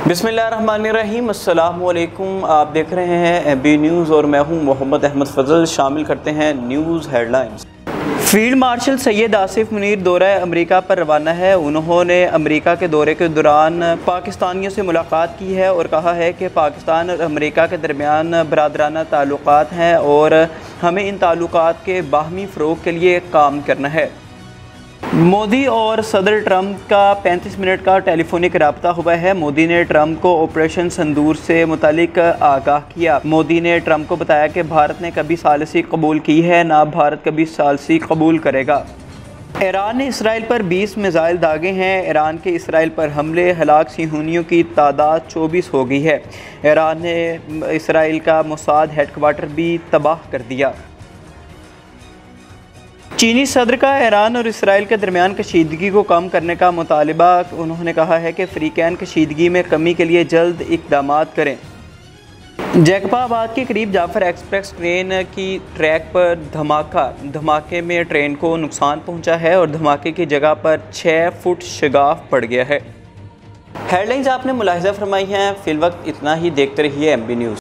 बिस्मिल्लाहिर्रहमानिर्रहीम, अस्सलामु अलैकुम। आप देख रहे हैं MB न्यूज़ और मैं हूं मोहम्मद अहमद फजल। शामिल करते हैं news headlines. Field marshal Syed Asif Munir दौरा अमेरिका पर रवाना है। उन्होंने अमेरिका के दौरे के दौरान पाकिस्तानियों से मुलाकात की है और कहा है कि पाकिस्तान और अमेरिका के दरमियान बरादराना ताल्लुकात हैं और हमें इन ताल्लुकात के बाहमी फ़रोग़ के लिए काम करना है। मोदी और सदर ट्रंप का 35 मिनट का टेलीफोनिक रब्ता हुआ है। मोदी ने ट्रंप को ऑपरेशन सिंदूर से मुतालिक आगाह किया। मोदी ने ट्रंप को बताया कि भारत ने कभी सालिसी कबूल की है, ना भारत कभी सालिसी कबूल करेगा। ईरान ने इसराइल पर 20 मिसाइल दागे हैं। ईरान के इसराइल पर हमले, हलाक सिहूनियों की तादाद 24 हो गई है। ईरान ने इसराइल का मोसाद हेडक्वार्टर भी तबाह कर दिया। चीनी सदर का ईरान और इसराइल के दरमियान कशीदगी को कम करने का मुतालबा। उन्होंने कहा है कि अफ्रीकन कशीदगी में कमी के लिए जल्द इक़दामात करें। जैकबाबाद के करीब जाफर एक्सप्रेस ट्रेन की ट्रैक पर धमाके में ट्रेन को नुकसान पहुंचा है और धमाके की जगह पर 6 फुट शगाफ पड़ गया है। हेडलाइंस आपने मुलाहिजा फरमाई हैं। फिलवक्त इतना ही। देखते रहिए MB न्यूज़।